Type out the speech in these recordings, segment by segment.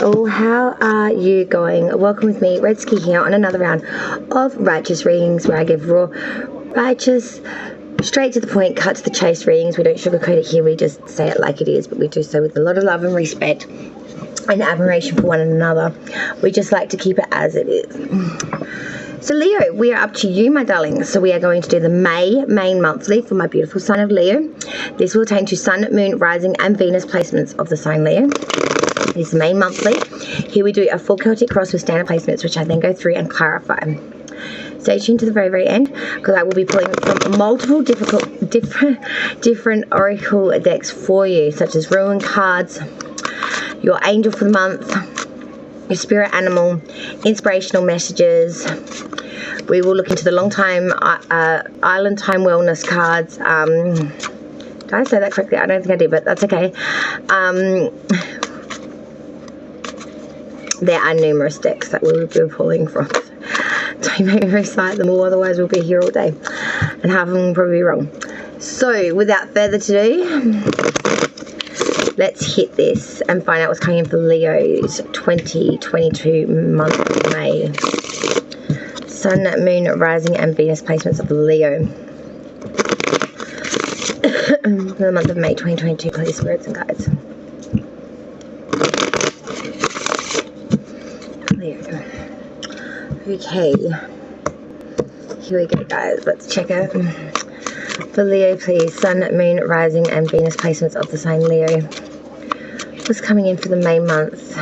all, how are you going? Welcome with me, Redski, here on another round of righteous readings, where I give raw, righteous, straight to the point, cut to the chase readings. We don't sugarcoat it here, we just say it like it is, but we do so with a lot of love and respect and admiration for one another. We just like to keep it as it is. So Leo, we are up to you, my darling. So we are going to do the May main monthly for my beautiful sign of Leo. This will attain to Sun, Moon, Rising and Venus placements of the sign Leo. This is May monthly. Here we do a full Celtic cross with standard placements, which I then go through and clarify. Stay tuned to the very, very end, because I will be pulling from multiple different oracle decks for you, such as ruin cards, your angel for the month, your spirit animal, inspirational messages. We will look into the long time island time wellness cards. Did I say that correctly? I don't think I did, but that's okay. There are numerous decks that we will be pulling from. Don't make me recite them all, otherwise we'll be here all day, and half of them will probably be wrong. So without further ado, let's hit this and find out what's coming in for Leo's 2022 month of May. Sun, Moon, Rising and Venus placements of Leo. For the month of May 2022, please, spirits and guides. Leo. Okay. Here we go, guys. Let's check out for Leo, please. Sun, Moon, Rising and Venus placements of the sign Leo. What's coming in for the May month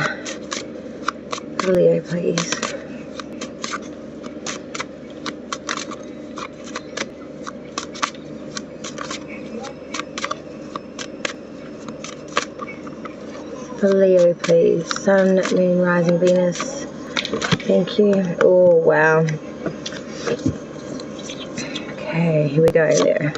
for Leo, please? For Leo, please. Sun, Moon, Rising, Venus. Thank you. Oh, wow. Okay, here we go there.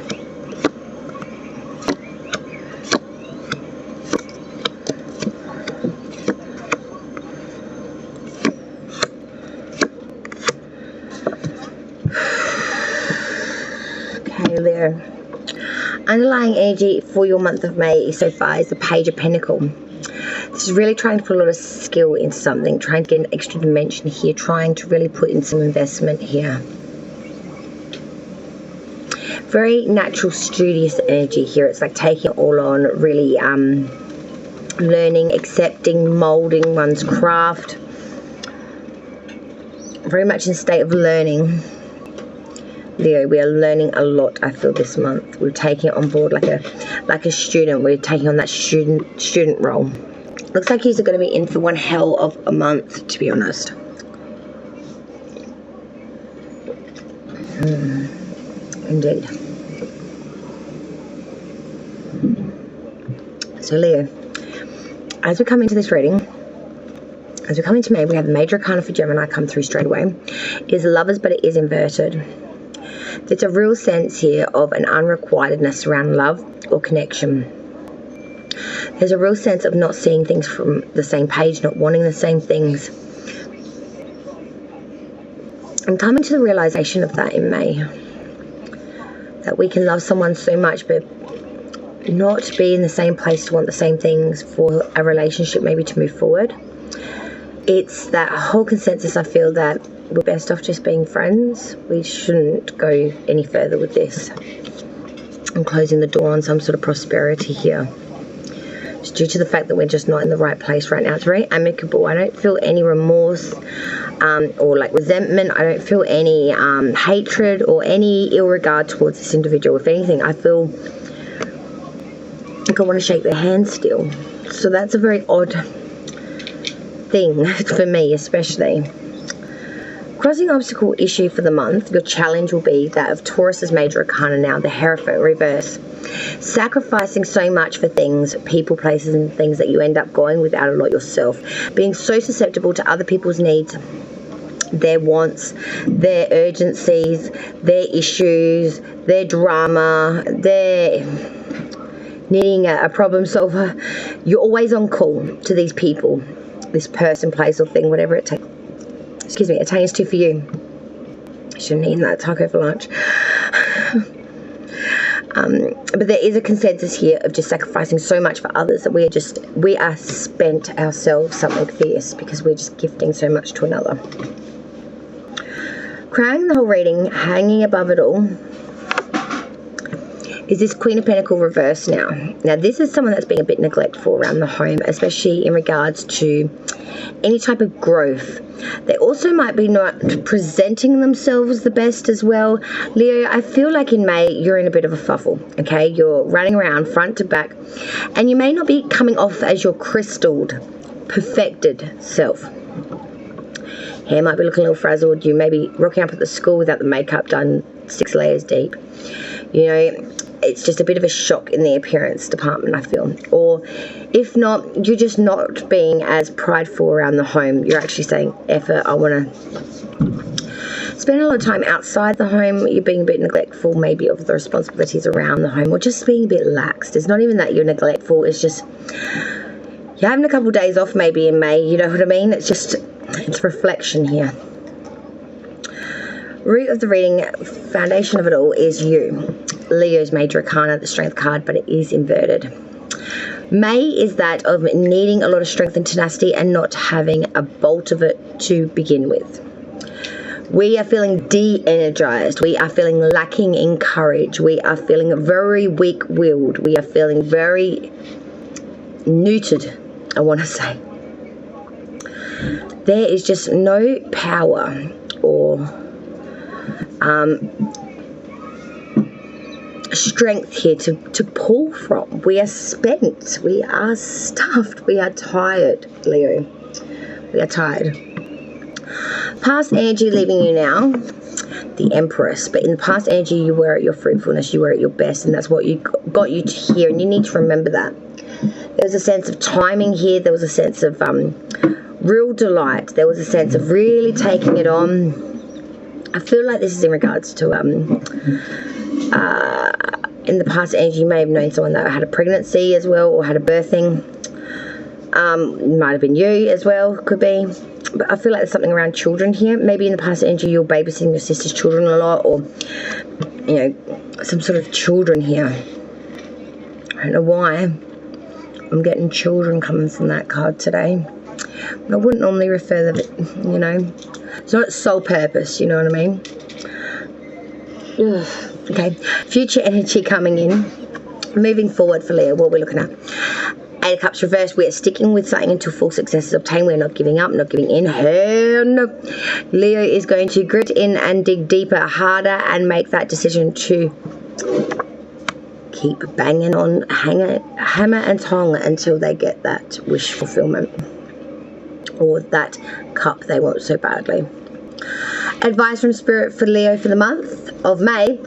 Okay, Leo. Underlying energy for your month of May so far is the Page of Pentacles. This is really trying to put a lot of skill into something, trying to get an extra dimension here, trying to really put in some investment here. Very natural, studious energy here. It's like taking it all on, really learning, accepting, molding one's craft. Very much in a state of learning. Leo, we are learning a lot, I feel, this month. We're taking it on board like a student. We're taking on that student role. Looks like he's going to be in for one hell of a month, to be honest. Indeed. So Leo, as we come into this reading, as we come into May, we have the Major Arcana for Gemini come through straight away. It is Lovers, but it is inverted. There's a real sense here of an unrequitedness around love or connection. There's a real sense of not seeing things from the same page, not wanting the same things. I'm coming to the realization of that in May. That we can love someone so much, but not be in the same place to want the same things for a relationship maybe to move forward. It's that whole consensus, I feel, that we're best off just being friends. We shouldn't go any further with this. I'm closing the door on some sort of prosperity here. It's due to the fact that we're just not in the right place right now. It's very amicable. I don't feel any remorse or like resentment. I don't feel any hatred or any ill regard towards this individual. If anything, I feel like I want to shake their hand still. So that's a very odd thing for me, especially. Crossing obstacle issue for the month, your challenge will be that of Taurus's Major Arcana now, the Hierophant reverse. Sacrificing so much for things, people, places and things that you end up going without a lot yourself. Being so susceptible to other people's needs, their wants, their urgencies, their issues, their drama, their needing a problem solver. You're always on call to these people, this person, place or thing, whatever it takes. Excuse me, attains to for you. I shouldn't have eaten that taco for lunch. But there is a consensus here of just sacrificing so much for others that we are spent ourselves something fierce because we're just gifting so much to another. Crowning the whole reading, hanging above it all, is this Queen of Pentacles reverse now. Now this is someone that's being a bit neglectful around the home, especially in regards to any type of growth. They also might be not presenting themselves the best as well. Leo, I feel like in May you're in a bit of a fuffle, okay? You're running around front to back and you may not be coming off as your crystalled, perfected self. Hair might be looking a little frazzled. You may be rocking up at the school without the makeup done 6 layers deep. You know, it's just a bit of a shock in the appearance department, I feel. Or if not, you're just not being as prideful around the home. You're actually saying, effort, I want to spend a lot of time outside the home. You're being a bit neglectful maybe of the responsibilities around the home, or just being a bit lax. It's not even that you're neglectful. It's just you're having a couple of days off maybe in May. You know what I mean? It's reflection here. Root of the reading, foundation of it all is you. Leo's major arcana, the strength card, but it is inverted. May is that of needing a lot of strength and tenacity and not having a bolt of it to begin with. We are feeling de-energized. We are feeling lacking in courage. We are feeling very weak-willed. We are feeling very neutered, I want to say. There is just no power or strength here to pull from. We are spent. We are stuffed. We are tired, Leo. We are tired. Past energy leaving you now, the Empress. But in the past energy, you were at your fruitfulness. You were at your best, and that's what got you to here. And you need to remember that. There was a sense of timing here. There was a sense of real delight. There was a sense of really taking it on. I feel like this is in regards to in the past energy, you may have known someone that had a pregnancy as well, or had a birthing. Might have been you as well, could be. But I feel like there's something around children here. Maybe in the past energy you're babysitting your sister's children a lot, or you know, some sort of children here. I don't know why I'm getting children coming from that card today. But I wouldn't normally refer them, you know. It's not sole purpose, you know what I mean? Ugh. Okay, future energy coming in. Moving forward for Leo, what we're looking at. 8 of Cups reversed. We're sticking with something until full success is obtained. We're not giving up, not giving in. Hell no. Leo is going to grit in and dig deeper, harder, and make that decision to keep banging on hammer and tong until they get that wish fulfillment, or that cup they want so badly. Advice from Spirit for Leo for the month of May.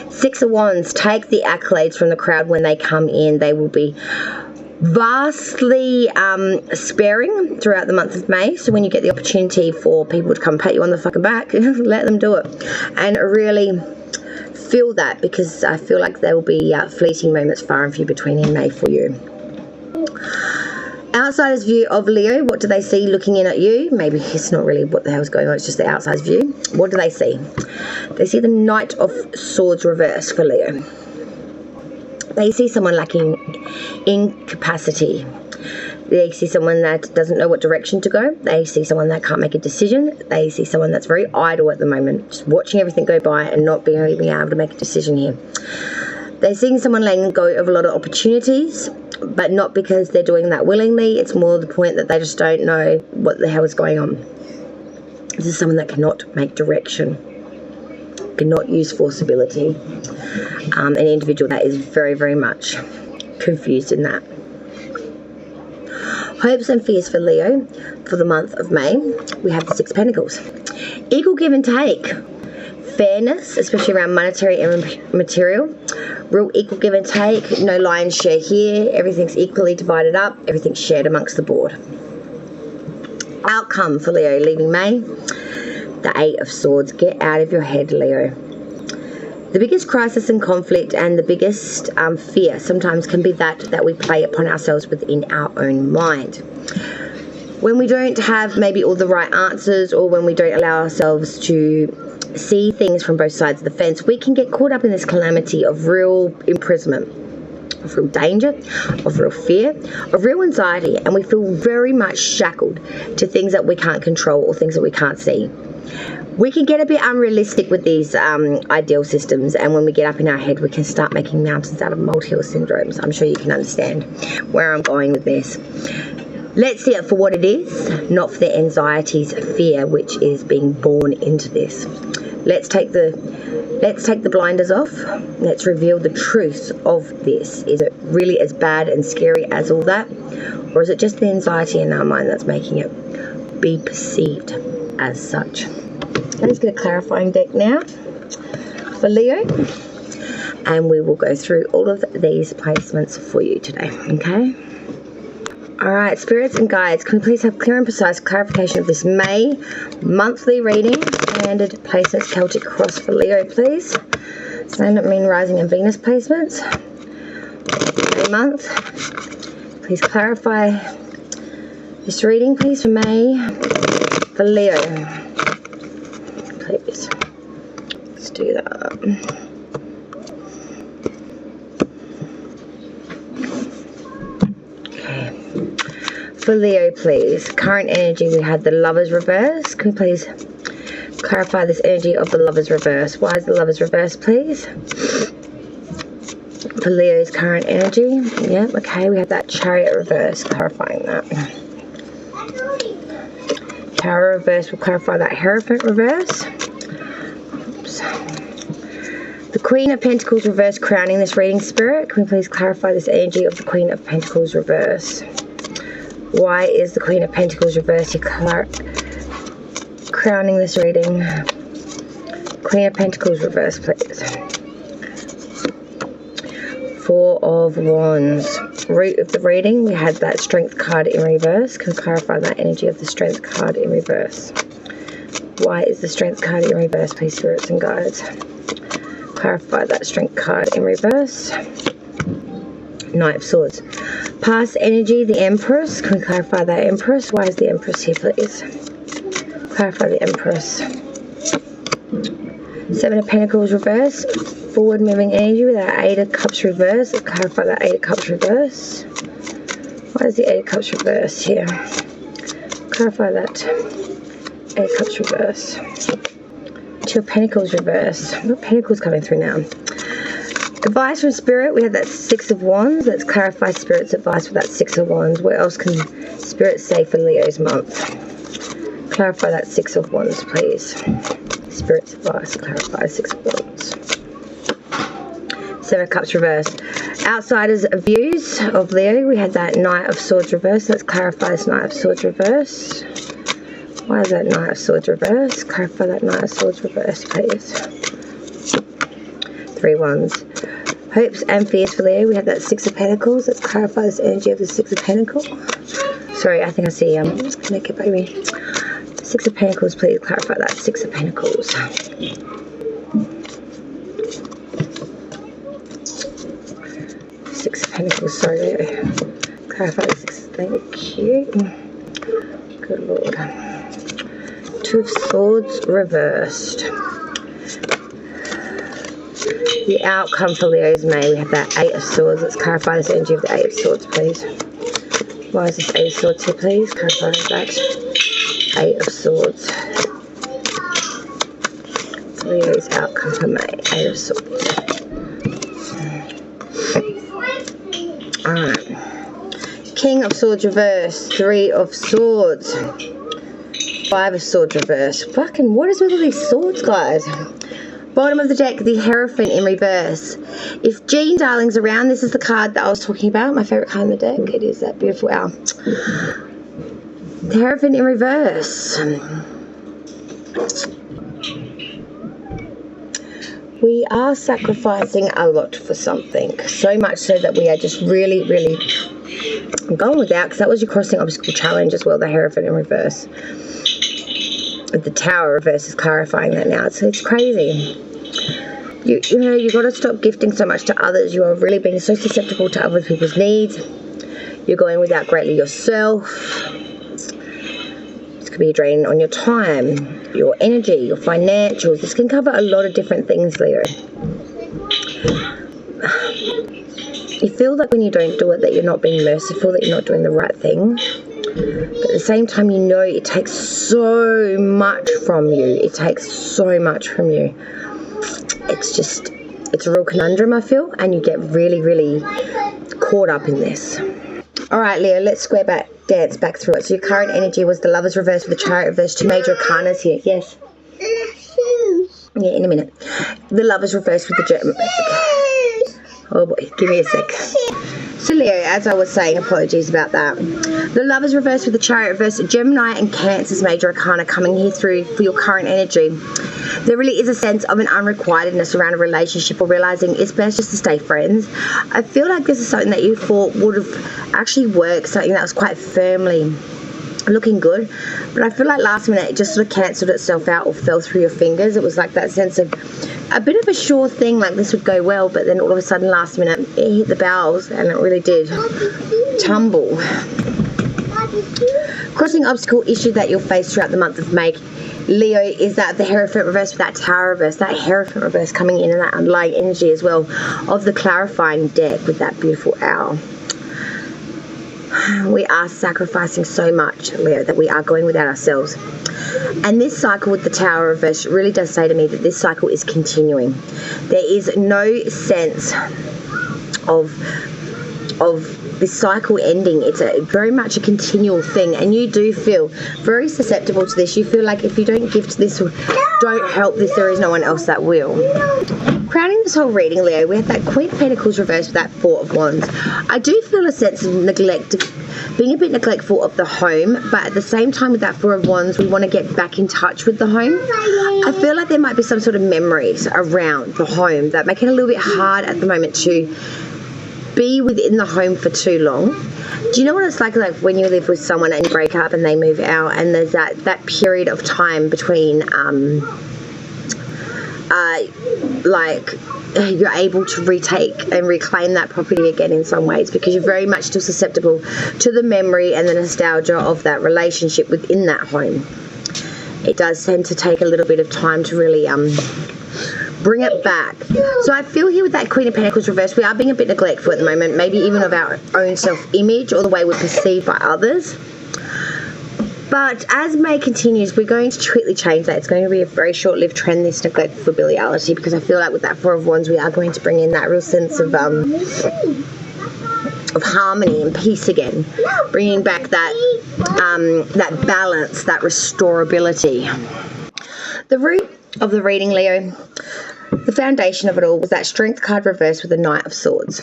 6 of Wands. Take the accolades from the crowd when they come in. They will be vastly sparing throughout the month of May. So when you get the opportunity for people to come pat you on the fucking back, let them do it. And really feel that, because I feel like there will be fleeting moments far and few between in May for you. Outsider's view of Leo. What do they see looking in at you? Maybe it's not really what the hell's going on, it's just the outsider's view. What do they see? They see the Knight of Swords reversed for Leo. They see someone lacking incapacity. They see someone that doesn't know what direction to go. They see someone that can't make a decision. They see someone that's very idle at the moment, just watching everything go by and not being able to make a decision here. They're seeing someone letting go of a lot of opportunities, but not because they're doing that willingly. It's more the point that they just don't know what the hell is going on. This is someone that cannot make direction, cannot use forceability. An individual that is very, very much confused in that. Hopes and fears for Leo for the month of May. We have the 6 of Pentacles. Equal give and take. Fairness, especially around monetary and material. Real equal give and take. No lion's share here. Everything's equally divided up. Everything's shared amongst the board. Outcome for Leo leaving May. The 8 of Swords. Get out of your head, Leo. The biggest crisis and conflict and the biggest fear sometimes can be that we play upon ourselves within our own mind. When we don't have maybe all the right answers, or when we don't allow ourselves to see things from both sides of the fence. We can get caught up in this calamity of real imprisonment, of real danger, of real fear, of real anxiety, and we feel very much shackled to things that we can't control or things that we can't see. We can get a bit unrealistic with these ideal systems, and when we get up in our head, we can start making mountains out of molehill syndromes. I'm sure you can understand where I'm going with this. Let's see it for what it is, not for the anxieties, fear, which is being born into this. Let's take the blinders off. Let's reveal the truth of this. Is it really as bad and scary as all that? Or is it just the anxiety in our mind that's making it be perceived as such? Let's get a clarifying deck now for Leo. And we will go through all of these placements for you today, okay? Alright, spirits and guides, can we please have clear and precise clarification of this May monthly reading? Standard placements, Celtic cross for Leo, please. Standard Moon, Rising and Venus placements. May month. Please clarify this reading, please, for May for Leo. Please. Let's do that. For Leo, please. Current energy, we had the Lovers reverse. Can we please clarify this energy of the Lovers reverse? Why is the Lovers reverse, please? For Leo's current energy. Yep, okay, we have that Chariot reverse, clarifying that. Tower reverse, we'll clarify that Hierophant reverse. Oops. The Queen of Pentacles reverse, crowning this reading, spirit. Can we please clarify this energy of the Queen of Pentacles reverse? Why is the Queen of Pentacles reversed here, crowning this reading? Queen of Pentacles reversed, please. Four of Wands. Root of the reading, we had that Strength card in reverse. Can we clarify that energy of the Strength card in reverse? Why is the Strength card in reverse, please, spirits and guides? Clarify that Strength card in reverse. Knight of Swords. Past energy, the Empress. Can we clarify that Empress? Why is the Empress here, please? Clarify the Empress. Seven of Pentacles reverse. Forward moving energy with our Eight of Cups reverse. Let's clarify that Eight of Cups reverse. Why is the Eight of Cups reverse here? Clarify that Eight of Cups reverse. Two of Pentacles reverse. What Pentacles coming through now? Advice from Spirit, we have that Six of Wands. Let's clarify Spirit's advice for that Six of Wands. What else can Spirit say for Leo's month? Clarify that Six of Wands, please. Spirit's advice, clarify Six of Wands. Seven of Cups reverse. Outsiders' views of Leo, we had that Knight of Swords reverse. Let's clarify this Knight of Swords reverse. Why is that Knight of Swords reverse? Clarify that Knight of Swords reverse, please. Three Wands. Hopes and fears for Leo. We have that Six of Pentacles. Let's clarify this energy of the Six of Pentacles. Sorry, I think I see naked baby. Six of Pentacles, please clarify that Six of Pentacles. Six of Pentacles, sorry Leo. Clarify the Six. Thank you. Good Lord. Two of Swords reversed. The outcome for Leo's May, we have that Eight of Swords. Let's clarify this energy of the Eight of Swords, please. Why is this Eight of Swords here, please? Clarify that Eight of Swords. Leo's outcome for May, Eight of Swords. Alright. King of Swords reverse, Three of Swords. Five of Swords reverse. Fucking, what is with all these swords, guys? Bottom of the deck, the Hierophant in reverse. If Jean Darling's around, this is the card that I was talking about. My favourite card in the deck. It is that beautiful owl. The Hierophant in reverse. We are sacrificing a lot for something. So much so that we are just really, really... I'm going with that because that was your crossing obstacle challenge as well, the Hierophant in reverse. The Tower reverse is clarifying that now. So it's crazy. You know, you've got to stop gifting so much to others. You are really being so susceptible to other people's needs. You're going without greatly yourself. This could be a drain on your time. your energy, your financials. This can cover a lot of different things, Leo. You feel like when you don't do it that you're not being merciful, that you're not doing the right thing. But at the same time, you know it takes so much from you. It takes so much from you. It's a real conundrum, I feel, and you get really, really caught up in this. All right, Leo, let's dance back through it. So your current energy was the Lovers reversed with the Chariot reversed, 2 major arcanas here. Yes. Yeah, in a minute. The Lovers reversed with the oh boy, give me a sec. So Leo, as I was saying, apologies about that. The Lovers reversed with the Chariot reversed, Gemini and Cancer's major arcana coming here through for your current energy. There really is a sense of an unrequitedness around a relationship, or realizing it's best just to stay friends. I feel like this is something that you thought would have actually worked, something that was quite firmly looking good, but I feel like last minute it just sort of cancelled itself out or fell through your fingers. It was like that sense of a bit of a sure thing, like this would go well, but then all of a sudden last minute it hit the bowels, and it really did tumble. Crossing obstacle issue that you'll face throughout the month of May, Leo, is that the Hierophant reverse with that Tower reverse, that Hierophant reverse coming in, and that underlying energy as well of the clarifying deck with that beautiful owl. We are sacrificing so much, Leo, that we are going without ourselves. And this cycle with the Tower reverse really does say to me that this cycle is continuing. There is no sense of this cycle ending. It's very much a continual thing, and you do feel very susceptible to this. You feel like if you don't give to this or don't help this, there is no one else that will. Crowning this whole reading, Leo, we have that Queen of Pentacles reversed with that Four of Wands. I do feel a sense of neglect, being a bit neglectful of the home, but at the same time with that Four of Wands, we want to get back in touch with the home. I feel like there might be some sort of memories around the home that make it a little bit hard at the moment to be within the home for too long. Do you know what it's like when you live with someone and you break up and they move out, and there's that period of time between like you're able to retake and reclaim that property again in some ways, because you're very much still susceptible to the memory and the nostalgia of that relationship within that home. It does tend to take a little bit of time to really bring it back. So I feel here with that Queen of Pentacles reversed, we are being a bit neglectful at the moment, maybe even of our own self-image or the way we're perceived by others. But as May continues, we're going to quickly change that. It's going to be a very short-lived trend, this neglect for familiarity, because I feel like with that Four of Wands, we are going to bring in that real sense of harmony and peace again, bringing back that balance, that restorability. The root of the reading, Leo, the foundation of it all, was that Strength card reversed with the Knight of Swords.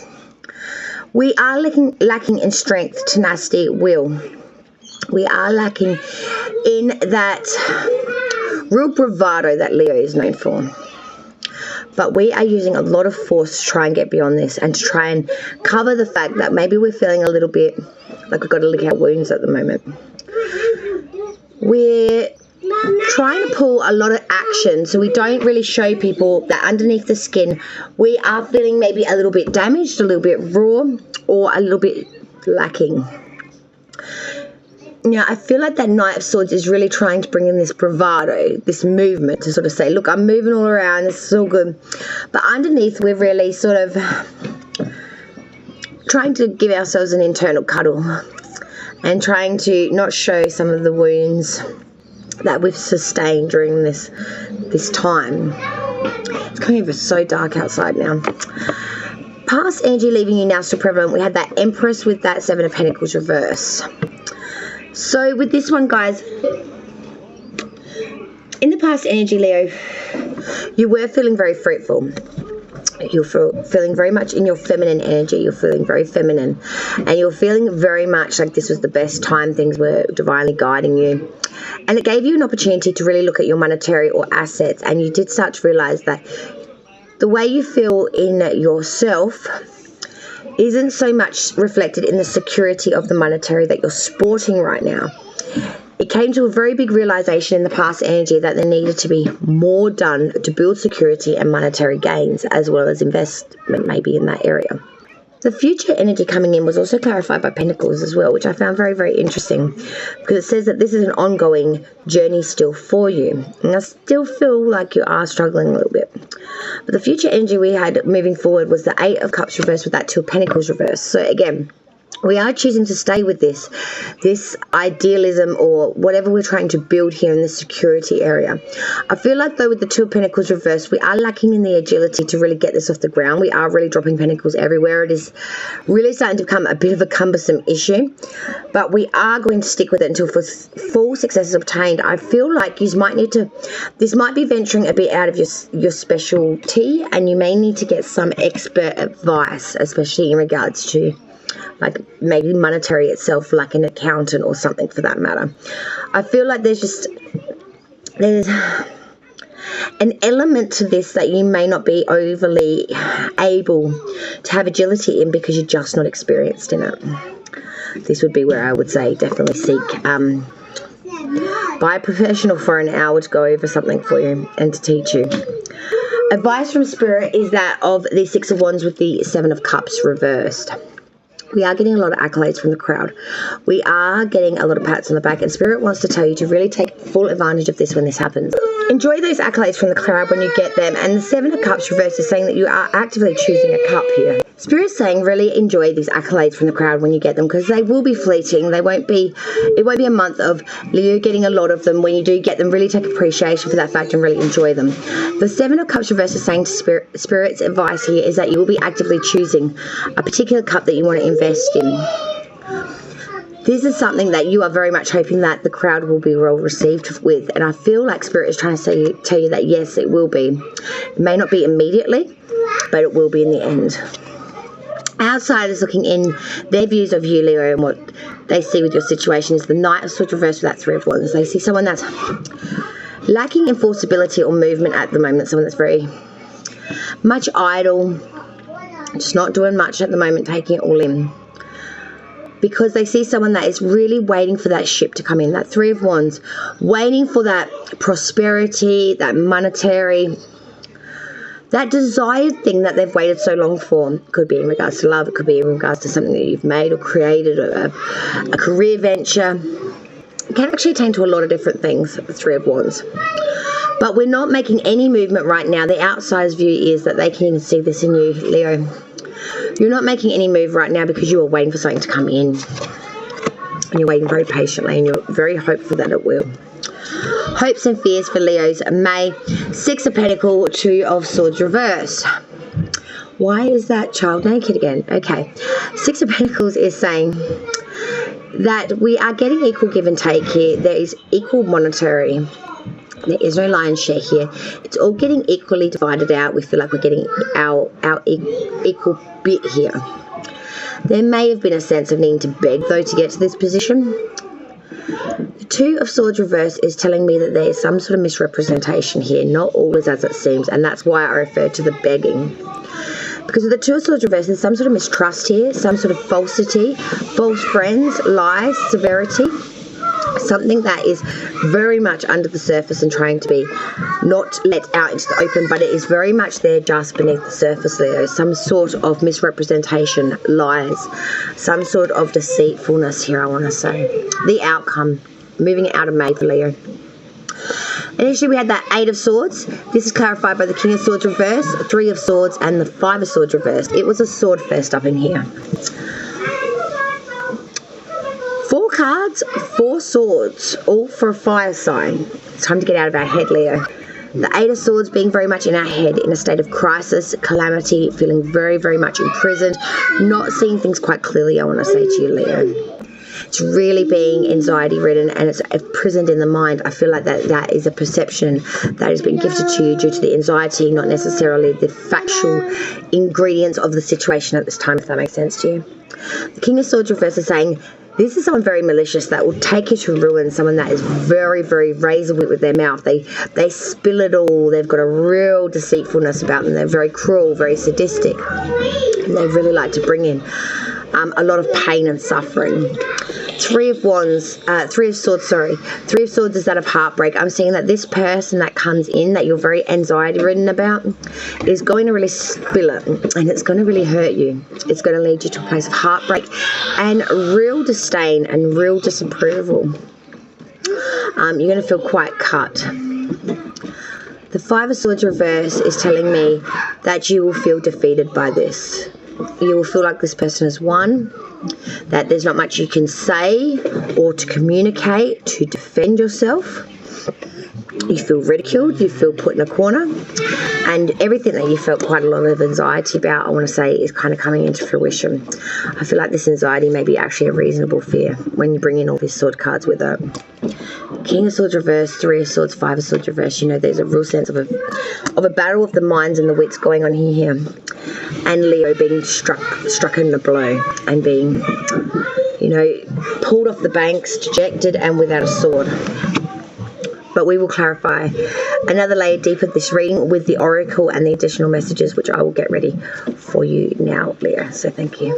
We are lacking in strength, tenacity, will. We are lacking in that real bravado that Leo is known for. But we are using a lot of force to try and get beyond this, and to try and cover the fact that maybe we're feeling a little bit like we've got to lick our wounds at the moment. We're trying to pull a lot of action, so we don't really show people that underneath the skin we are feeling maybe a little bit damaged, a little bit raw, or a little bit lacking. Yeah, I feel like that Knight of Swords is really trying to bring in this bravado, this movement to sort of say, look, I'm moving all around, this is all good. But underneath, we're really sort of trying to give ourselves an internal cuddle and trying to not show some of the wounds that we've sustained during this time. It's coming over so dark outside now. Past energy leaving you now still prevalent. We had that Empress with that Seven of Pentacles reverse. So with this one, guys, in the past energy, Leo, you were feeling very fruitful. You're feeling very much in your feminine energy. You're feeling very feminine, and you're feeling very much like this was the best time. Things were divinely guiding you, and it gave you an opportunity to really look at your monetary or assets, and you did start to realize that the way you feel in yourself isn't so much reflected in the security of the monetary that you're sporting right now. It came to a very big realization in the past energy that there needed to be more done to build security and monetary gains, as well as investment maybe in that area. The future energy coming in was also clarified by Pentacles as well, which I found very, very interesting, because it says that this is an ongoing journey still for you. And I still feel like you are struggling a little bit. But the future energy we had moving forward was the Eight of Cups reversed with that Two of Pentacles reversed. So again, we are choosing to stay with this idealism or whatever we're trying to build here in the security area. I feel like though with the Two of Pentacles reversed, we are lacking in the agility to really get this off the ground. We are really dropping Pentacles everywhere. It is really starting to become a bit of a cumbersome issue, but we are going to stick with it until full success is obtained. I feel like you might need to, this might be venturing a bit out of your specialty, and you may need to get some expert advice, especially in regards to like maybe monetary itself, like an accountant or something for that matter. I feel like there's an element to this that you may not be overly able to have agility in because you're just not experienced in it. This would be where I would say definitely seek by a professional for an hour to go over something for you and to teach you. Advice from Spirit is that of the Six of Wands with the Seven of Cups reversed. We are getting a lot of accolades from the crowd. We are getting a lot of pats on the back, and Spirit wants to tell you to really take full advantage of this when this happens. Enjoy those accolades from the crowd when you get them. And the Seven of Cups reversed is saying that you are actively choosing a cup here. Spirit's saying really enjoy these accolades from the crowd when you get them, because they will be fleeting. It won't be a month of you getting a lot of them. When you do get them, really take appreciation for that fact and really enjoy them. The Seven of Cups reversed is saying to Spirit's advice here is that you will be actively choosing a particular cup that you want to invest in. This is something that you are very much hoping that the crowd will be well received with. And I feel like Spirit is trying to tell you that yes, it will be. It may not be immediately, but it will be in the end. Outsiders looking in, their views of you, Leo, and what they see with your situation is the Knight of Swords reversed with that Three of Wands. They see someone that's lacking enforceability or movement at the moment, someone that's very much idle, just not doing much at the moment, taking it all in. Because they see someone that is really waiting for that ship to come in, that Three of Wands, waiting for that prosperity, that monetary, that desired thing that they've waited so long for. It could be in regards to love, it could be in regards to something that you've made or created, or a career venture. It can actually attain to a lot of different things, the Three of Wands. But we're not making any movement right now. The outsider's view is that they can even see this in you, Leo. You're not making any move right now because you are waiting for something to come in. And you're waiting very patiently, and you're very hopeful that it will. Hopes and fears for Leo's May. Six of Pentacles, Two of Swords reversed. Why is that child naked again? Okay. Six of Pentacles is saying that we are getting equal give and take here. There is equal monetary. There is no lion's share here. It's all getting equally divided out. We feel like we're getting our equal bit here. There may have been a sense of needing to beg, though, to get to this position. The Two of Swords reverse is telling me that there is some sort of misrepresentation here. Not all is as it seems, and that's why I refer to the begging. Because with the Two of Swords reverse, there's some sort of mistrust here, some sort of falsity, false friends, lies, severity. Something that is very much under the surface and trying to be not let out into the open, but it is very much there just beneath the surface, Leo. Some sort of misrepresentation, lies, some sort of deceitfulness here, I want to say. The outcome, moving it out of May for Leo. Initially, we had that Eight of Swords. This is clarified by the King of Swords reversed, Three of Swords, and the Five of Swords reversed. It was a sword fest up in here. 4 cards, 4 swords, all for a fire sign. It's time to get out of our head, Leo. The Eight of Swords being very much in our head, in a state of crisis, calamity, feeling very, very much imprisoned, not seeing things quite clearly, I want to say to you, Leo. It's really being anxiety-ridden, and it's imprisoned in the mind. I feel like that is a perception that has been gifted to you due to the anxiety, not necessarily the factual ingredients of the situation at this time, if that makes sense to you. The King of Swords reverse is saying, this is someone very malicious that will take you to ruin, someone that is very, very razor wit with their mouth. They spill it all. They've got a real deceitfulness about them. They're very cruel, very sadistic. And they really like to bring in a lot of pain and suffering. Three of Wands, Three of Swords, sorry. Three of Swords is that of heartbreak. I'm seeing that this person that comes in that you're very anxiety ridden about is going to really spill it, and it's going to really hurt you. It's going to lead you to a place of heartbreak and real disdain and real disapproval. You're going to feel quite cut. The Five of Swords reverse is telling me that you will feel defeated by this. You will feel like this person has won, that there's not much you can say or to communicate to defend yourself. You feel ridiculed, you feel put in a corner, and everything that you felt quite a lot of anxiety about, I want to say, is kind of coming into fruition. I feel like this anxiety may be actually a reasonable fear when you bring in all these sword cards with it. King of Swords reverse, Three of Swords, Five of Swords reverse. You know, there's a real sense of a battle of the minds and the wits going on here. And Leo being struck in the blow and being, you know, pulled off the banks, dejected and without a sword. But we will clarify another layer deep of this reading with the Oracle and the additional messages, which I will get ready for you now, Leo. So thank you.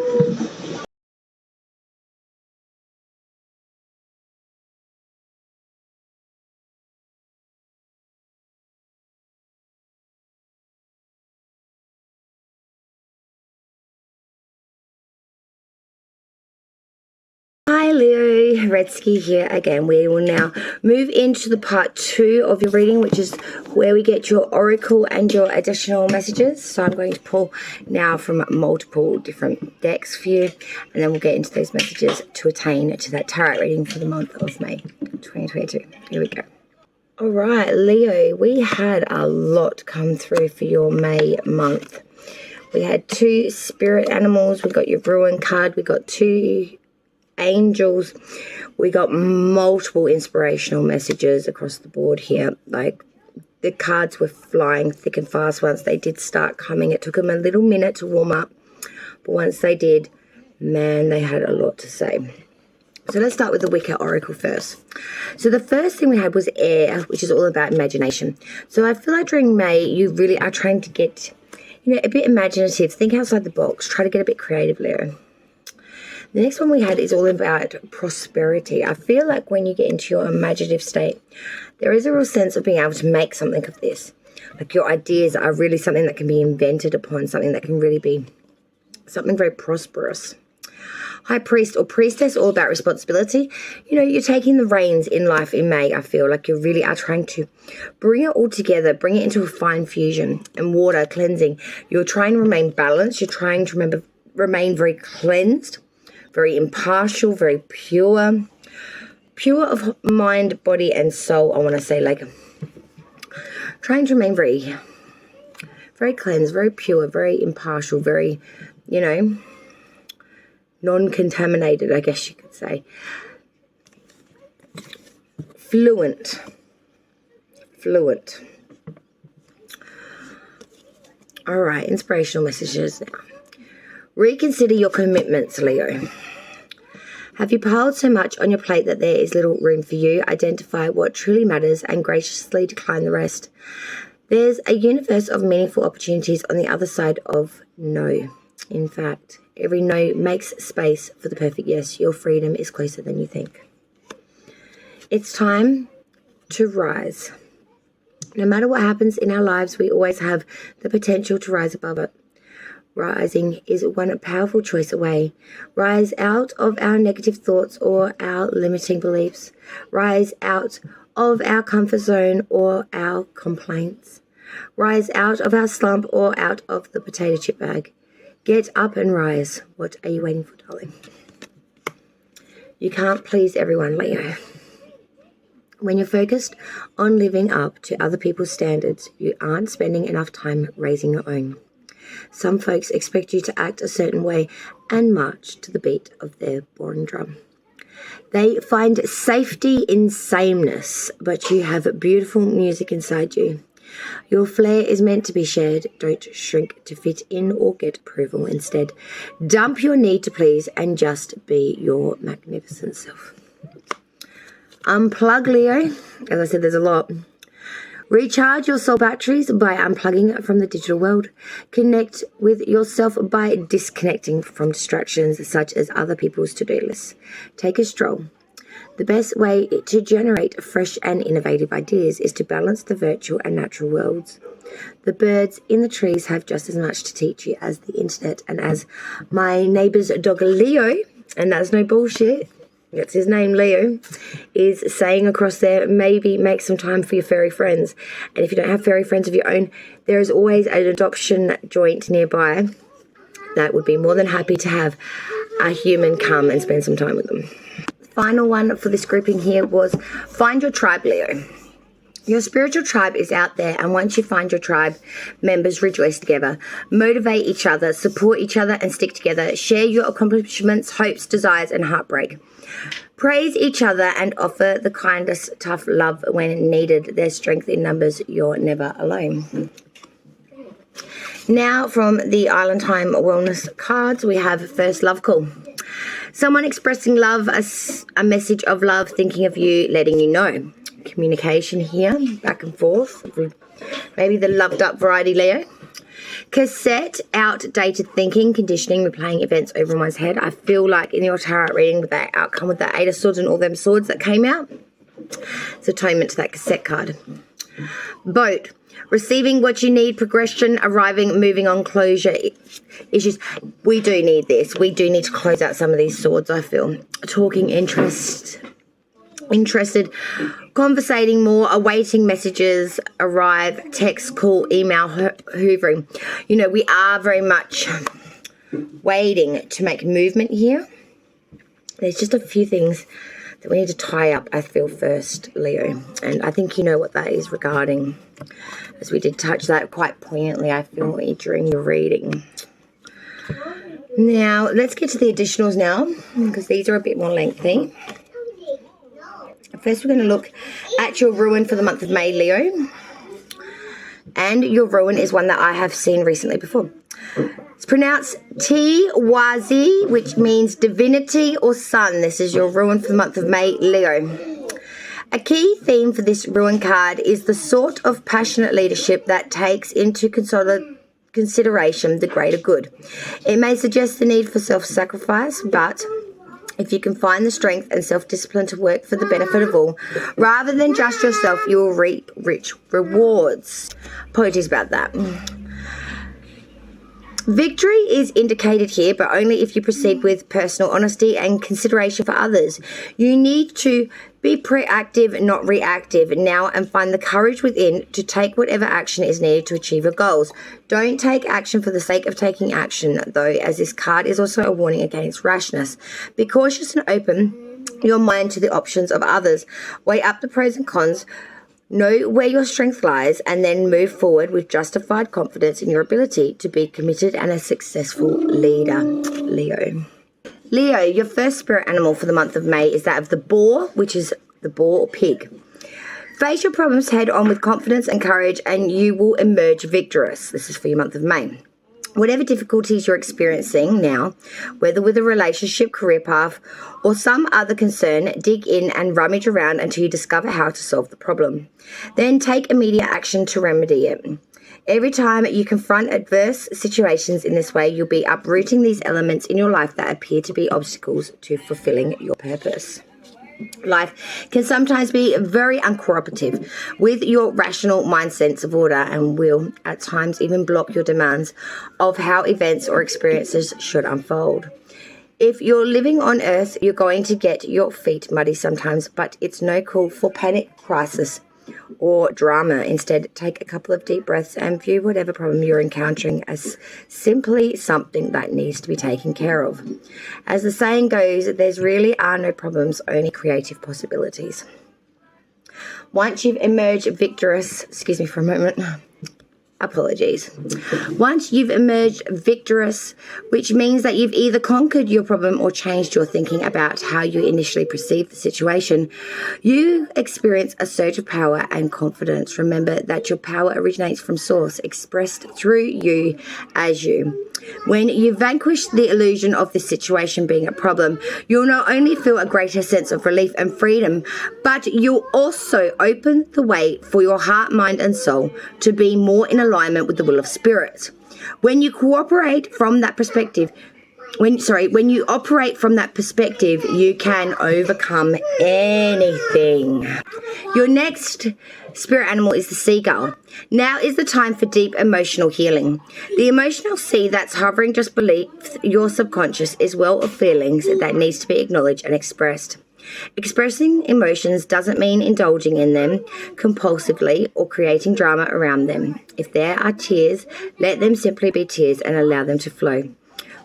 Hi Leo, Redsky here again. We will now move into the part 2 of your reading, which is where we get your oracle and your additional messages. So I'm going to pull now from multiple different decks for you, and then we'll get into those messages to attain to that tarot reading for the month of May 2022. Here we go. All right, Leo, we had a lot come through for your May month. We had 2 spirit animals. We got your Ruin card. We got 2 angels. We got multiple inspirational messages across the board here. Like, the cards were flying thick and fast once they did start coming. It took them a little minute to warm up, but once they did, man, they had a lot to say. So let's start with the Wicker Oracle first. So the first thing we had was air, which is all about imagination. So I feel like during May, you really are trying to get, you know, a bit imaginative. Think outside the box. Try to get a bit creative, Leo. The next one we had is all about prosperity. I feel like when you get into your imaginative state, there is a real sense of being able to make something of this. Like, your ideas are really something that can be invented upon, something that can really be something very prosperous. High Priest or Priestess, all about responsibility. You know, you're taking the reins in life in May. I feel like you really are trying to bring it all together, bring it into a fine fusion and water cleansing. You're trying to remain balanced. You're trying to remain very cleansed, very impartial, very pure of mind, body, and soul. I want to say, like, trying to remain very, very cleansed, very pure, very impartial, very, you know, non-contaminated, I guess you could say. Fluent. All right, inspirational messages now. Reconsider your commitments, Leo. Have you piled so much on your plate that there is little room for you? Identify what truly matters and graciously decline the rest. There's a universe of meaningful opportunities on the other side of no. In fact, every no makes space for the perfect yes. Your freedom is closer than you think. It's time to rise. No matter what happens in our lives, we always have the potential to rise above it. Rising is one powerful choice away. Rise out of our negative thoughts or our limiting beliefs. Rise out of our comfort zone or our complaints. Rise out of our slump or out of the potato chip bag. Get up and rise. What are you waiting for, darling? You can't please everyone, Leo. When you're focused on living up to other people's standards, you aren't spending enough time raising your own. Some folks expect you to act a certain way and march to the beat of their boring drum. They find safety in sameness, but you have beautiful music inside you. Your flair is meant to be shared. Don't shrink to fit in or get approval. Instead, dump your need to please and just be your magnificent self. Unplug, Leo. As I said, there's a lot. Recharge your soul batteries by unplugging from the digital world. Connect with yourself by disconnecting from distractions such as other people's to-do lists. Take a stroll. The best way to generate fresh and innovative ideas is to balance the virtual and natural worlds. The birds in the trees have just as much to teach you as the internet, and as my neighbour's dog Leo, and that's no bullshit, that's his name, Leo, is saying across there, maybe make some time for your furry friends. And if you don't have furry friends of your own, there is always an adoption joint nearby that would be more than happy to have a human come and spend some time with them. Final one for this grouping here was find your tribe, Leo. Your spiritual tribe is out there, and once you find your tribe, members rejoice together, motivate each other, support each other, and stick together. Share your accomplishments, hopes, desires, and heartbreak. Praise each other and offer the kindest, tough love when needed. There's strength in numbers. You're never alone. Now, from the Island Time Wellness cards, we have first love call. Someone expressing love, a message of love, thinking of you, letting you know. Communication here, back and forth. Maybe the loved up variety, Leo. Cassette, outdated thinking, conditioning, replaying events over one's head. I feel like in your tarot reading with that outcome with that 8 of Swords and all them swords that came out, it's atonement to that cassette card. Boat, receiving what you need, progression, arriving, moving on, closure issues. We do need this. We do need to close out some of these swords, I feel. Talking, interested, conversating more, awaiting messages, arrive, text, call, email, hoovering. You know, we are very much waiting to make movement here. There's just a few things that we need to tie up, I feel, first, Leo. And I think you know what that is regarding, as we did touch that quite poignantly, I feel, during your reading. Now, let's get to the additionals now, because these are a bit more lengthy. First, we're going to look at your rune for the month of May, Leo. And your rune is one that I have seen recently before. It's pronounced Tiwazi, which means divinity or sun. This is your rune for the month of May, Leo. A key theme for this rune card is the sort of passionate leadership that takes into consideration the greater good. It may suggest the need for self-sacrifice, but if you can find the strength and self-discipline to work for the benefit of all, rather than just yourself, you will reap rich rewards. Apologies about that. Victory is indicated here, but only if you proceed with personal honesty and consideration for others. You need to be proactive, not reactive now, and find the courage within to take whatever action is needed to achieve your goals. Don't take action for the sake of taking action, though, as this card is also a warning against rashness. Be cautious and open your mind to the options of others. Weigh up the pros and cons. Know where your strength lies, and then move forward with justified confidence in your ability to be committed and a successful leader, Leo. Leo, your first spirit animal for the month of May is that of the boar, which is the boar or pig. Face your problems head on with confidence and courage, and you will emerge victorious. This is for your month of May. Whatever difficulties you're experiencing now, whether with a relationship, career path, or some other concern, dig in and rummage around until you discover how to solve the problem. Then take immediate action to remedy it. Every time you confront adverse situations in this way, you'll be uprooting these elements in your life that appear to be obstacles to fulfilling your purpose. Life can sometimes be very uncooperative with your rational mind sense of order, and will at times even block your demands of how events or experiences should unfold. If you're living on Earth, you're going to get your feet muddy sometimes, but it's no call for panic, crisis, or drama. Instead, take a couple of deep breaths and view whatever problem you're encountering as simply something that needs to be taken care of. As the saying goes, there's really are no problems, only creative possibilities. Once you've emerged victorious, excuse me for a moment, Apologies. Once you've emerged victorious, which means that you've either conquered your problem or changed your thinking about how you initially perceived the situation, you experience a surge of power and confidence. Remember that your power originates from source, expressed through you as you. When you vanquish the illusion of the situation being a problem, you'll not only feel a greater sense of relief and freedom, but you'll also open the way for your heart, mind, and soul to be more in alignment with the will of spirit. When you cooperate from that perspective, when you operate from that perspective, you can overcome anything. Your next spirit animal is the seagull. Now is the time for deep emotional healing. The emotional sea that's hovering just beneath your subconscious is well of feelings that needs to be acknowledged and expressed. Expressing emotions doesn't mean indulging in them compulsively or creating drama around them. If there are tears, let them simply be tears and allow them to flow.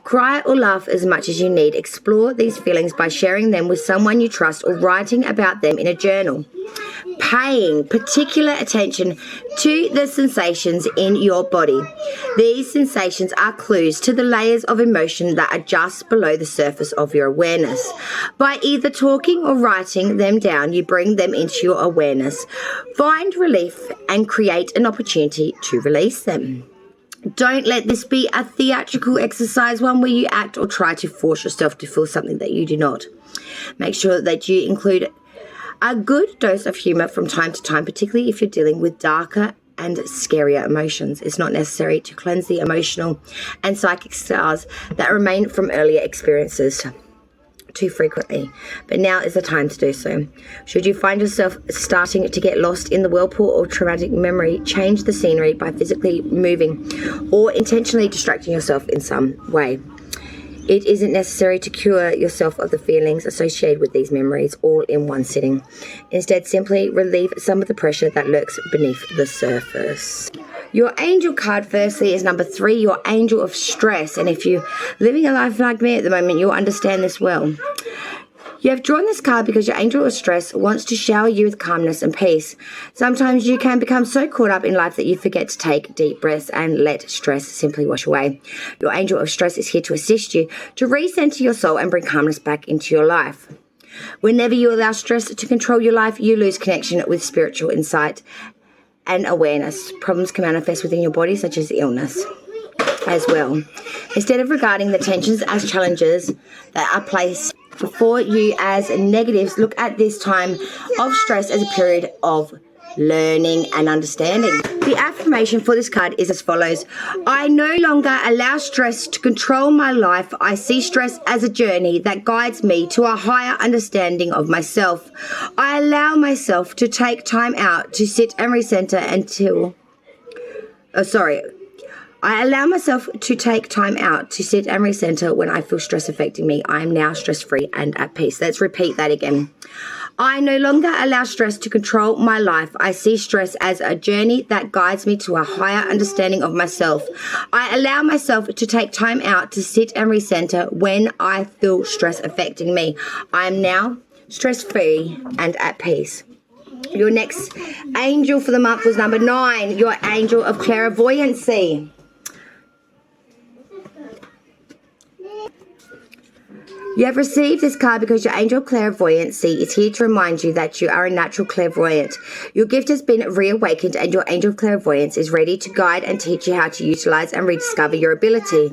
Cry or laugh as much as you need. Explore these feelings by sharing them with someone you trust or writing about them in a journal. Paying particular attention to the sensations in your body. These sensations are clues to the layers of emotion that are just below the surface of your awareness. By either talking or writing them down, you bring them into your awareness. Find relief and create an opportunity to release them. Don't let this be a theatrical exercise, one where you act or try to force yourself to feel something that you do not. Make sure that you include a good dose of humor from time to time, particularly if you're dealing with darker and scarier emotions. It's not necessary to cleanse the emotional and psychic scars that remain from earlier experiences too frequently, but now is the time to do so. Should you find yourself starting to get lost in the whirlpool or traumatic memory, change the scenery by physically moving or intentionally distracting yourself in some way. It isn't necessary to cure yourself of the feelings associated with these memories all in one sitting. Instead, simply relieve some of the pressure that lurks beneath the surface. Your angel card, firstly, is number 3, your angel of stress. And if you're living a life like me at the moment, you'll understand this well. You have drawn this card because your angel of stress wants to shower you with calmness and peace. Sometimes you can become so caught up in life that you forget to take deep breaths and let stress simply wash away. Your angel of stress is here to assist you to recenter your soul and bring calmness back into your life. Whenever you allow stress to control your life, you lose connection with spiritual insight and awareness. Problems can manifest within your body, such as illness as well. Instead of regarding the tensions as challenges that are placed before you as negatives, look at this time of stress as a period of learning and understanding. The affirmation for this card is as follows. I no longer allow stress to control my life. I see stress as a journey that guides me to a higher understanding of myself. I allow myself to take time out to sit and recenter I allow myself to take time out to sit and recenter when I feel stress affecting me. I am now stress-free and at peace. Let's repeat that again. I no longer allow stress to control my life. I see stress as a journey that guides me to a higher understanding of myself. I allow myself to take time out to sit and recenter when I feel stress affecting me. I am now stress-free and at peace. Your next angel for the month was number 9, your angel of clairvoyancy. You have received this card because your angel of clairvoyancy is here to remind you that you are a natural clairvoyant. Your gift has been reawakened and your angel of clairvoyance is ready to guide and teach you how to utilize and rediscover your ability.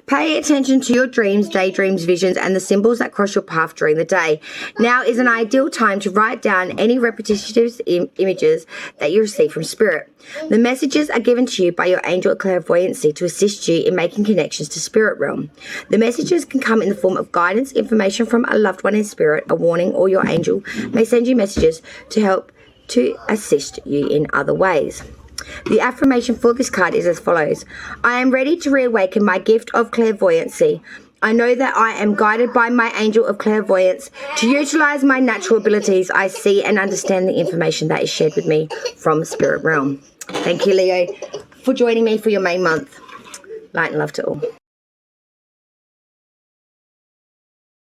Pay attention to your dreams, daydreams, visions, and the symbols that cross your path during the day. Now is an ideal time to write down any repetitive images that you receive from spirit. The messages are given to you by your angel of clairvoyancy to assist you in making connections to spirit realm. The messages can come in the form of guidance, information from a loved one in spirit, a warning, or your angel may send you messages to help to assist you in other ways. The affirmation for this card is as follows. I am ready to reawaken my gift of clairvoyancy. I know that I am guided by my angel of clairvoyance to utilize my natural abilities. I see and understand the information that is shared with me from spirit realm. Thank you, Leo, for joining me for your May month. Light and love to all.